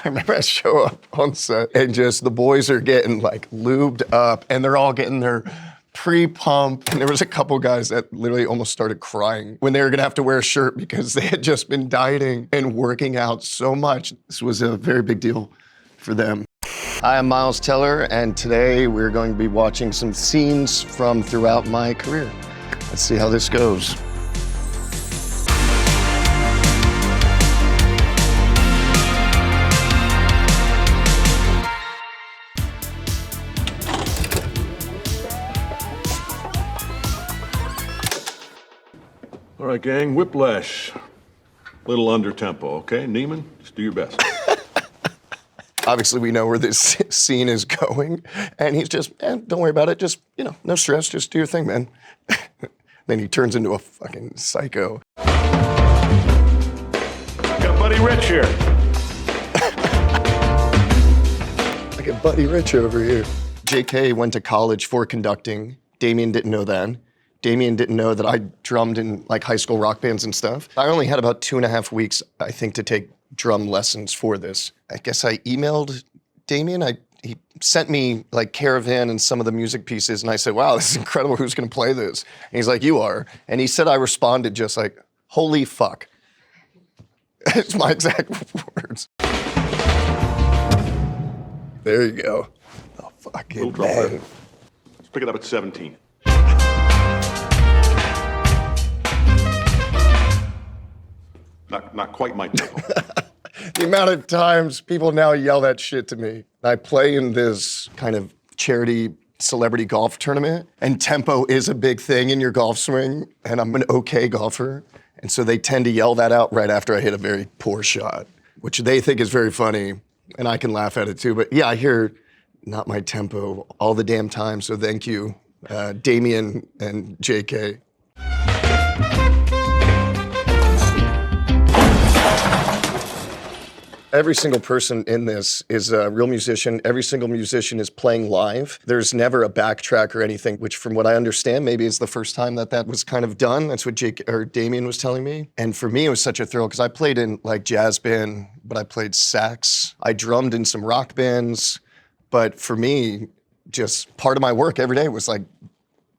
remember I show up on set and just the boys are getting like lubed up and they're all getting their pre-pump. And there was a couple guys that literally almost started crying when they were gonna have to wear a shirt because they had just been dieting and working out so much. This was a very big deal for them. I am Miles Teller, and today we're going to be watching some scenes from throughout my career. Let's see how this goes. All right, gang, Whiplash. Little under tempo, okay? Neiman, just do your best. Obviously, we know where this scene is going, and he's just, don't worry about it. Just, no stress. Just do your thing, man. Then he turns into a fucking psycho. Got Buddy Rich here. I got Buddy Rich over here. JK went to college for conducting. Damien didn't know that. Damien didn't know that I drummed in like high school rock bands and stuff. I only had about 2.5 weeks, I think, to take drum lessons for this. I guess I emailed Damien. He sent me like Caravan and some of the music pieces, and I said, wow, this is incredible. Who's gonna play this? And he's like, you are. And he said I responded just like, holy fuck. It's my exact words. There you go. Oh, fucking man. Let's pick it up at 17. Not quite my tempo. The amount of times people now yell that shit to me. I play in this kind of charity celebrity golf tournament, and tempo is a big thing in your golf swing, and I'm an okay golfer. And so they tend to yell that out right after I hit a very poor shot, which they think is very funny, and I can laugh at it too. But yeah, I hear not my tempo all the damn time, so thank you, Damien and JK. Every single person in this is a real musician. Every single musician is playing live. There's never a backtrack or anything, which from what I understand, maybe is the first time that was kind of done. That's what Damien was telling me. And for me, it was such a thrill because I played in like jazz band, but I played sax. I drummed in some rock bands. But for me, just part of my work every day was like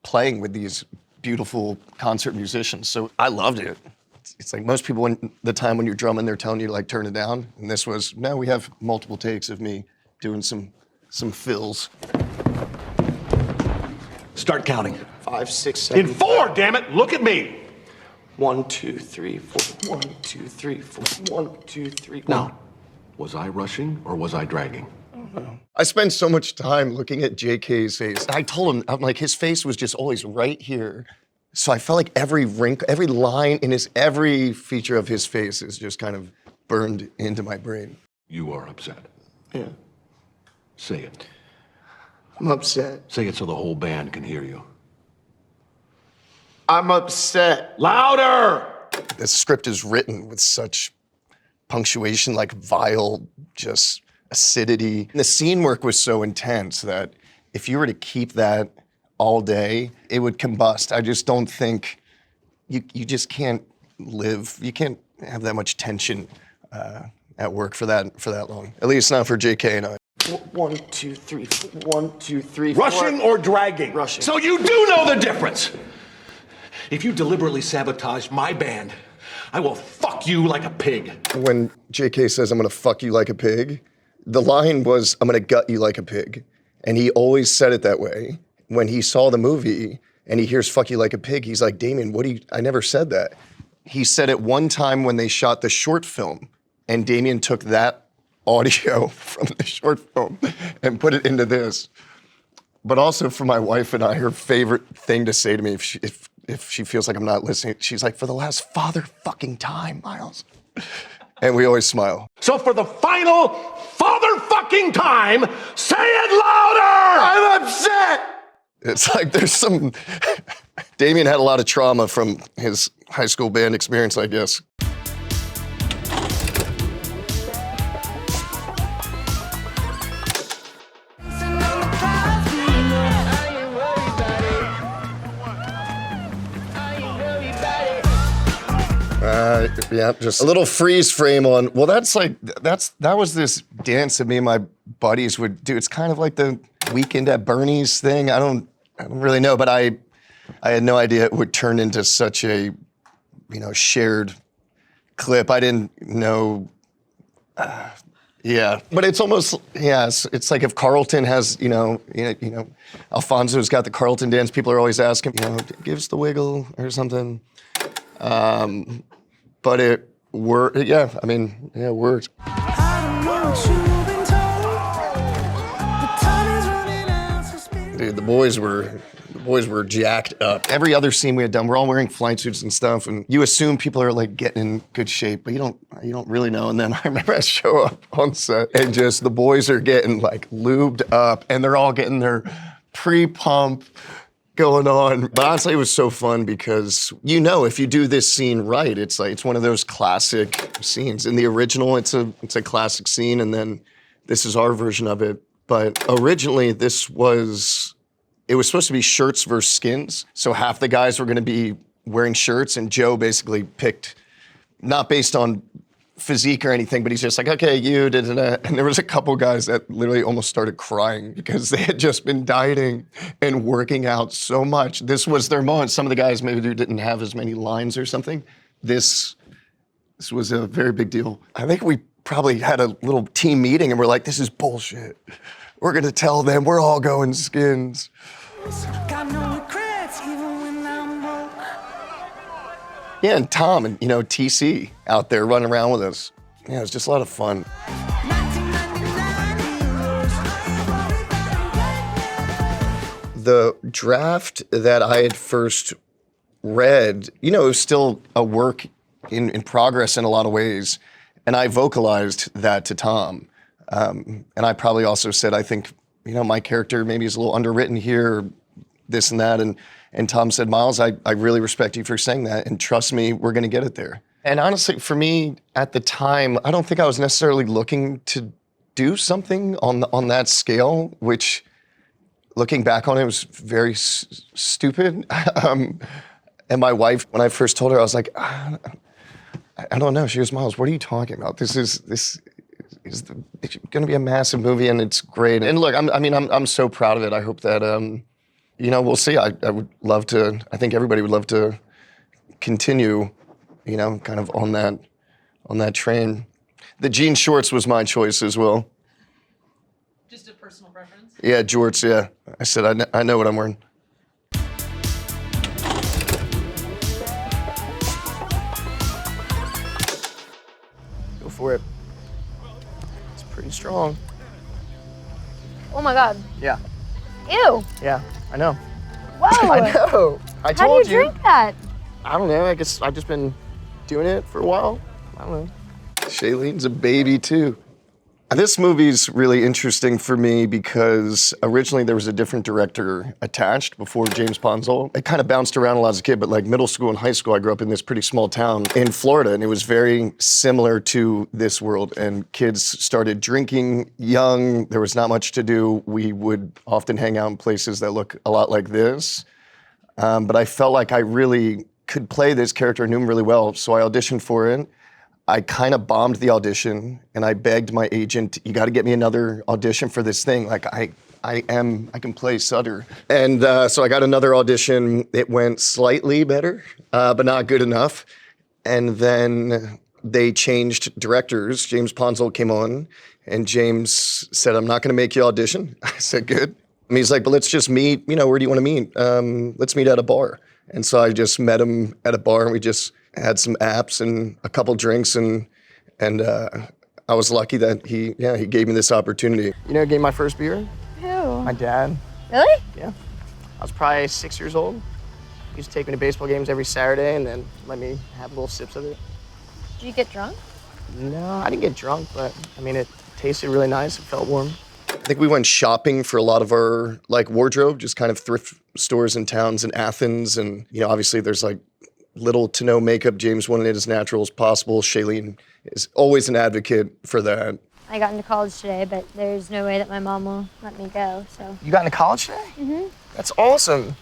playing with these beautiful concert musicians. So I loved it. It's like most people, when you're drumming, they're telling you to like turn it down. And this was, no, we have multiple takes of me doing some fills. Start counting. 5, 6, 7. In 4, damn it! Look at me! 1, 2, 3, 4. 1, 2, 3, 4. 1, 2, 3. Now, was I rushing or was I dragging? I spent so much time looking at JK's face. I told him, I'm like, his face was just always right here. So I felt like every wrinkle, every line in every feature of his face is just kind of burned into my brain. You are upset. Yeah. Say it. I'm upset. Say it so the whole band can hear you. I'm upset. Louder! The script is written with such punctuation, like vile, just acidity. The scene work was so intense that if you were to keep that all day, it would combust. I just don't think, you just can't live, you can't have that much tension at work for that long. At least not for JK and I. 1, 2, 3, 4. 1, 2, 3, 4. Rushing or dragging? Rushing. So you do know the difference! If you deliberately sabotage my band, I will fuck you like a pig. When JK says, I'm gonna fuck you like a pig, the line was, I'm gonna gut you like a pig. And he always said it that way. When he saw the movie and he hears fuck you like a pig, he's like, Damien, I never said that. He said it one time when they shot the short film, and Damien took that audio from the short film and put it into this. But also for my wife and I, her favorite thing to say to me if she feels like I'm not listening, she's like, for the last father fucking time, Miles. And we always smile. So for the final father fucking time, say it louder! I'm upset! It's like there's some, Damien had a lot of trauma from his high school band experience, I guess. Yeah, just a little freeze frame on. Well, that was this dance that me and my buddies would do. It's kind of like the Weekend at Bernie's thing. I don't really know, but I had no idea it would turn into such a, shared clip. I didn't know. Yeah, but it's almost it's like if Carlton has Alfonso's got the Carlton dance. People are always asking, gives the wiggle or something. But it worked. Yeah, I mean, it worked. Dude, the boys were jacked up. Every other scene we had done, we're all wearing flight suits and stuff, and you assume people are like getting in good shape, but you don't really know. And then I remember I show up on set and just the boys are getting like lubed up, and they're all getting their pre-pump going on. But honestly, it was so fun because if you do this scene right, it's one of those classic scenes. In the original, it's a classic scene, and then this is our version of it. But originally, it was supposed to be shirts versus skins. So half the guys were going to be wearing shirts, and Joe basically picked, not based on physique or anything, but he's just like, okay, you, da-da-da. And there was a couple guys that literally almost started crying because they had just been dieting and working out so much. This was their moment. Some of the guys maybe didn't have as many lines or something. This was a very big deal. I think we probably had a little team meeting and we're like, this is bullshit. We're gonna tell them we're all going skins. Got no regrets, even when I'm broke. Yeah, and Tom and TC out there running around with us. Yeah, it was just a lot of fun. The draft that I had first read, it was still a work in progress in a lot of ways. And I vocalized that to Tom. And I probably also said, I think, my character maybe is a little underwritten here, or this and that. And Tom said, Miles, I really respect you for saying that. And trust me, we're going to get it there. And honestly, for me at the time, I don't think I was necessarily looking to do something on that scale, which looking back on it was very stupid. And my wife, when I first told her, I was like, I don't know. She goes, Miles, what are you talking about? This is it's going to be a massive movie, and it's great. And look, I'm so proud of it. I hope that, we'll see. I would love to. I think everybody would love to continue, kind of on that train. The jean shorts was my choice as well. Just a personal preference? Yeah, jorts. Yeah, I said I know what I'm wearing. Go for it. It's pretty strong. Oh my God. Yeah. Ew. Yeah, I know. Whoa. I know. I How told do you drink that? I don't know. I guess I've just been doing it for a while. I don't know. Shailene's a baby too. This movie's really interesting for me because originally there was a different director attached before James Ponsoldt. It kind of bounced around a lot as a kid, but like middle school and high school, I grew up in this pretty small town in Florida, and it was very similar to this world. And kids started drinking young. There was not much to do. We would often hang out in places that look a lot like this. But I felt like I really could play this character, knew him really well, so I auditioned for it. I kind of bombed the audition, and I begged my agent, you got to get me another audition for this thing. Like, I can play Sutter. And so I got another audition. It went slightly better, but not good enough. And then they changed directors. James Ponsoldt came on, and James said, I'm not going to make you audition. I said, good. And he's like, but let's just meet, where do you want to meet? Let's meet at a bar. And so I just met him at a bar, and we just had some apps and a couple drinks, and I was lucky that he gave me this opportunity. Who gave my first beer? Who? My dad. Really? Yeah. I was probably 6 years old. He used to take me to baseball games every Saturday and then let me have little sips of it. Did you get drunk? No, I didn't get drunk, but it tasted really nice. It felt warm. I think we went shopping for a lot of our wardrobe, just kind of thrift stores in towns in Athens, and obviously there's little to no makeup. James wanted it as natural as possible. Shailene is always an advocate for that. I got into college today, but there's no way that my mom will let me go, so. You got into college today? Mm-hmm. That's awesome.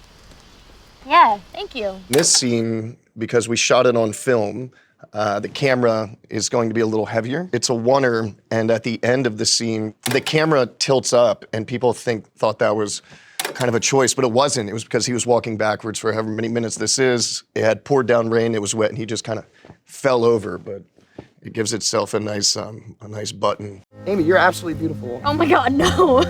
Yeah, thank you. This scene, because we shot it on film, the camera is going to be a little heavier. It's a oneer, and at the end of the scene, the camera tilts up, and people thought that was kind of a choice, but it wasn't. It was because he was walking backwards for however many minutes this is. It had poured down rain, it was wet, and he just kind of fell over, but it gives itself a nice button. Amy, you're absolutely beautiful. Oh my God, no.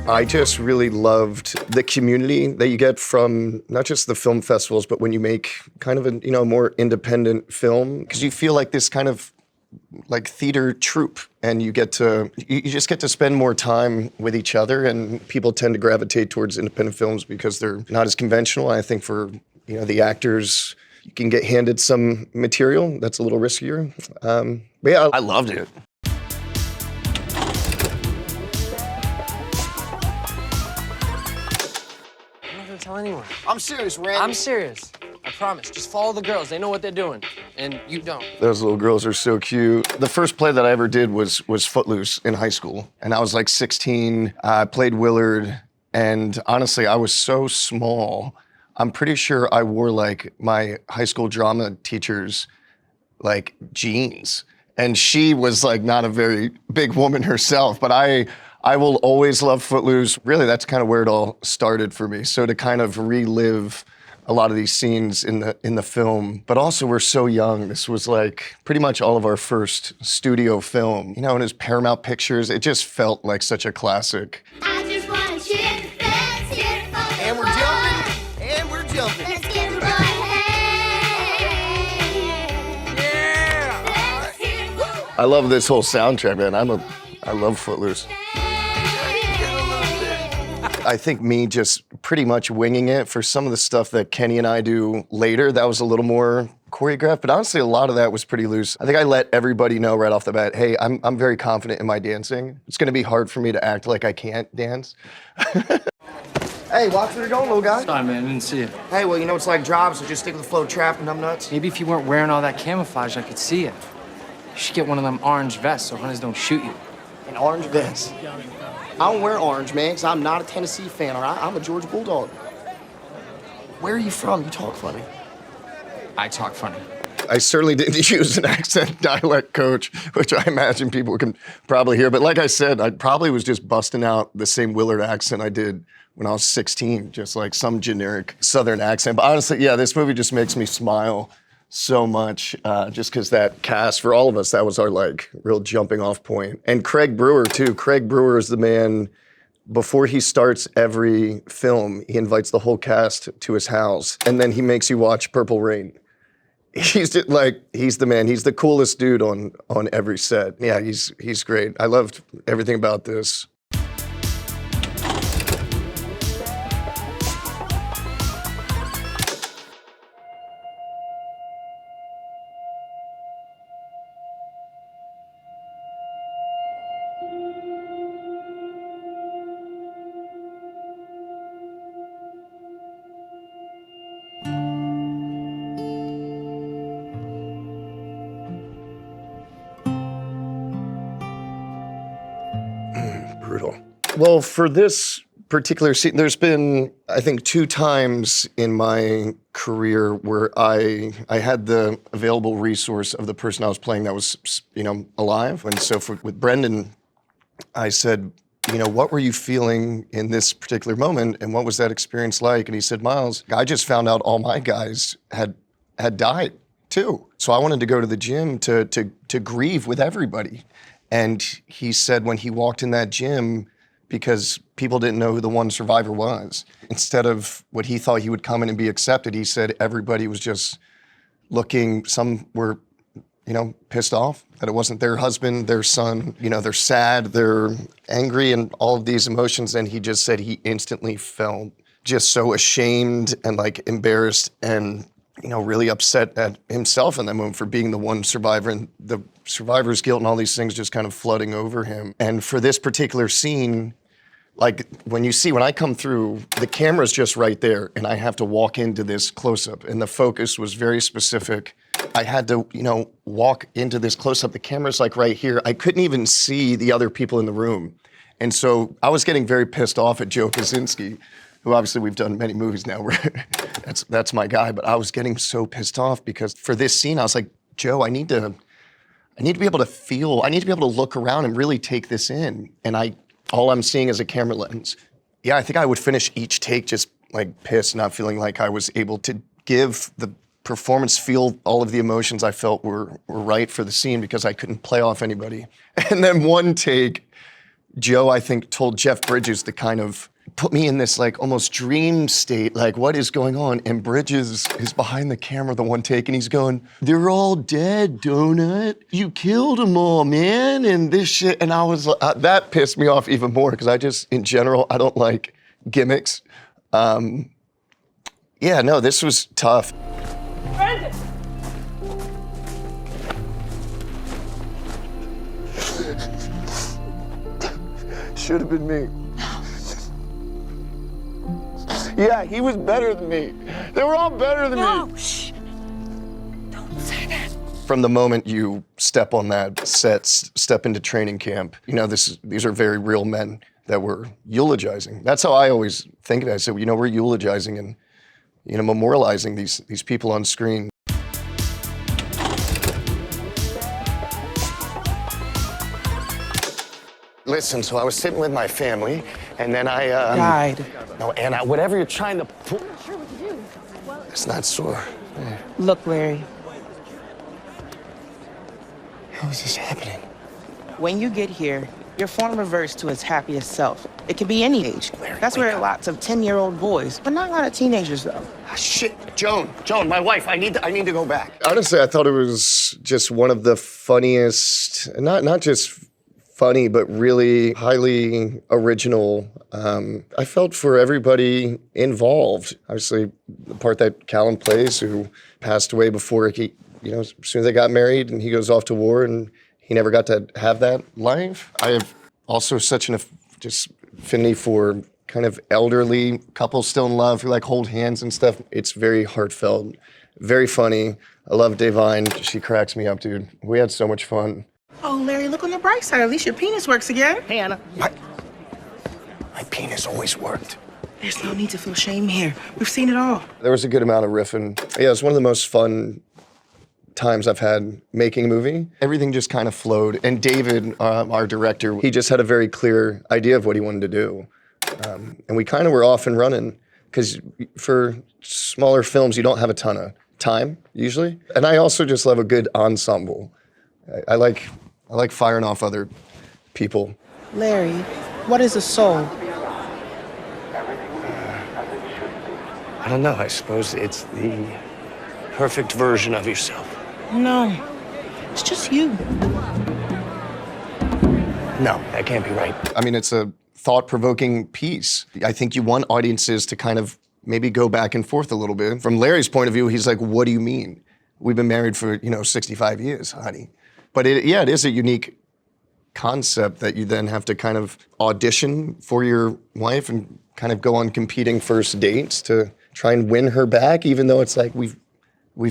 I just really loved the community that you get from not just the film festivals, but when you make kind of a more independent film, because you feel like this kind of like theater troupe, and you just get to spend more time with each other, and people tend to gravitate towards independent films because they're not as conventional. I think for the actors, you can get handed some material that's a little riskier. But yeah, I loved it. Tell anyone. I'm serious, Randy. I'm serious. I promise. Just follow the girls. They know what they're doing, and you don't. Those little girls are so cute. The first play that I ever did was Footloose in high school, and I was like 16. I played Willard, and honestly, I was so small. I'm pretty sure I wore like my high school drama teacher's like jeans, and she was like not a very big woman herself, but I will always love Footloose. Really, that's kind of where it all started for me. So to kind of relive a lot of these scenes in the film, but also we're so young. This was like pretty much all of our first studio film. And it was Paramount Pictures. It just felt like such a classic. I just wanna cheer, let's cheer for the And we're jumping. And we're jumping. Let's give the boy a hand. I love this whole soundtrack, man. I love Footloose. I think me just pretty much winging it for some of the stuff that Kenny and I do later, that was a little more choreographed, but honestly, a lot of that was pretty loose. I think I let everybody know right off the bat, hey, I'm very confident in my dancing. It's gonna be hard for me to act like I can't dance. Hey, watch where you're going, little guy. Sorry, man. I didn't see you. Hey, well, it's like driving, so just stick with the flow of traffic, numb nuts. Maybe if you weren't wearing all that camouflage, I could see you. You should get one of them orange vests so hunters don't shoot you. An orange vest. I don't wear orange, man, because I'm not a Tennessee fan, all right? I'm a Georgia Bulldog. Where are you from? You talk funny. I talk funny. I certainly didn't use an accent dialect coach, which I imagine people can probably hear. But like I said, I probably was just busting out the same Willard accent I did when I was 16, just like some generic Southern accent. But honestly, yeah, this movie just makes me smile so much, just because that cast, for all of us, that was our like real jumping off point. And Craig Brewer too. Craig Brewer is the man, before he starts every film, he invites the whole cast to his house, and then he makes you watch Purple Rain. He's the man. He's the coolest dude on every set. Yeah, he's great. I loved everything about this. Brutal. Well, for this particular scene, there's been, I think, 2 times in my career where I had the available resource of the person I was playing that was, alive. And so with Brendan, I said, what were you feeling in this particular moment, and what was that experience like? And he said, Miles, I just found out all my guys had died too. So I wanted to go to the gym to grieve with everybody. And he said when he walked in that gym, because people didn't know who the one survivor was, instead of what he thought he would come in and be accepted, he said everybody was just looking, some were, pissed off that it wasn't their husband, their son, they're sad, they're angry, and all of these emotions. And he just said he instantly felt just so ashamed and like embarrassed and really upset at himself in that moment for being the one survivor, and the survivor's guilt and all these things just kind of flooding over him. And for this particular scene, like when I come through, the camera's just right there, and I have to walk into this close-up, and the focus was very specific. I had to, walk into this close-up. The camera's like right here. I couldn't even see the other people in the room. And so I was getting very pissed off at Joe Kosinski, who obviously we've done many movies now where that's my guy, but I was getting so pissed off because for this scene, I was like, Joe, I need to be able to feel, I need to be able to look around and really take this in. And all I'm seeing is a camera lens. Yeah, I think I would finish each take just like pissed, not feeling like I was able to give the performance, feel all of the emotions I felt were right for the scene because I couldn't play off anybody. And then one take, Joe, I think, told Jeff Bridges to kind of put me in this like almost dream state, like what is going on? And Bridges is behind the camera the one take and he's going, they're all dead, Donut. You killed them all, man, and this shit. And I was that pissed me off even more because I just, in general, I don't like gimmicks. Yeah, no, this was tough. Brandon! Should have been me. Yeah, he was better than me. They were all better than me. No, shh. Don't say that. From the moment you step on that set, step into training camp, you know, these are very real men that we're eulogizing. That's how I always think of it. So, you know, we're eulogizing and, you know, memorializing these people on screen. Listen, so I was sitting with my family, and then I, Died. No, Anna, whatever you're trying to pull. I'm not sure what to do. It's not sore. Look, Larry, How is this happening? when you get here, your form reverts to its happiest self. It can be any age. Larry, That's wake where up. lots of 10-year-old boys, but not a lot of teenagers, though. Ah, shit, Joan, my wife, I need to go back. Honestly, I thought it was just one of the funniest, not just funny, but really highly original. I felt for everybody involved. Obviously, the part that Callum plays, who passed away before he, you know, as soon as they got married and he goes off to war and he never got to have that life. I have also such an just affinity for kind of elderly couples still in love who like hold hands and stuff. It's very heartfelt, very funny. I love Devine. She cracks me up, dude. We had so much fun. Oh, Larry, look on the bright side. At least your penis works again. Hey, Anna. My penis always worked. There's no need to feel shame here. We've seen it all. There was a good amount of riffing. Yeah, it was one of the most fun times I've had making a movie. Everything just kind of flowed. And David, our director, he just had a very clear idea of what he wanted to do. And we kind of were off and running because for smaller films, you don't have a ton of time usually. And I also just love a good ensemble. I like firing off other people. Larry, what is a soul? I don't know. I suppose it's the perfect version of yourself. No, it's just you. No, that can't be right. I mean, it's a thought-provoking piece. I think you want audiences to kind of maybe go back and forth a little bit. From Larry's point of view, he's like, what do you mean? We've been married for, 65 years, honey. But it is a unique concept that you then have to kind of audition for your wife and kind of go on competing first dates to try and win her back, even though it's like we've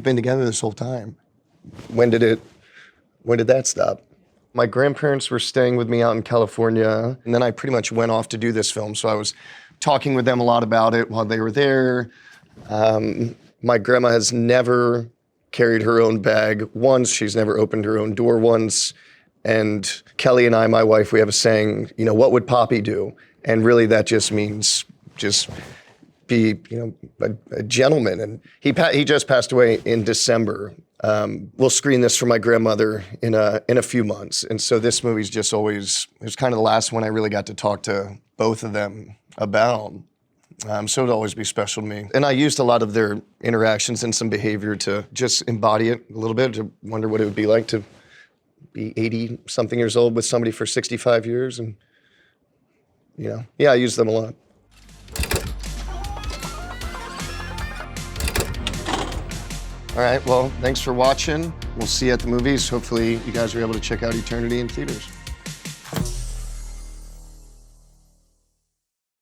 been together this whole time. When did that stop? My grandparents were staying with me out in California, and then I pretty much went off to do this film. So I was talking with them a lot about it while they were there. My grandma has never carried her own bag once. She's never opened her own door once. And Kelly and I, my wife, we have a saying, what would Poppy do? And really that just means just be, a gentleman. And he just passed away in December. We'll screen this for my grandmother in a few months. And so this movie's just always, it was kind of the last one I really got to talk to both of them about. So it'll always be special to me. And I used a lot of their interactions and some behavior to just embody it a little bit, to wonder what it would be like to be 80-something years old with somebody for 65 years. And, I use them a lot. All right, well, thanks for watching. We'll see you at the movies. Hopefully you guys are able to check out Eternity in theaters.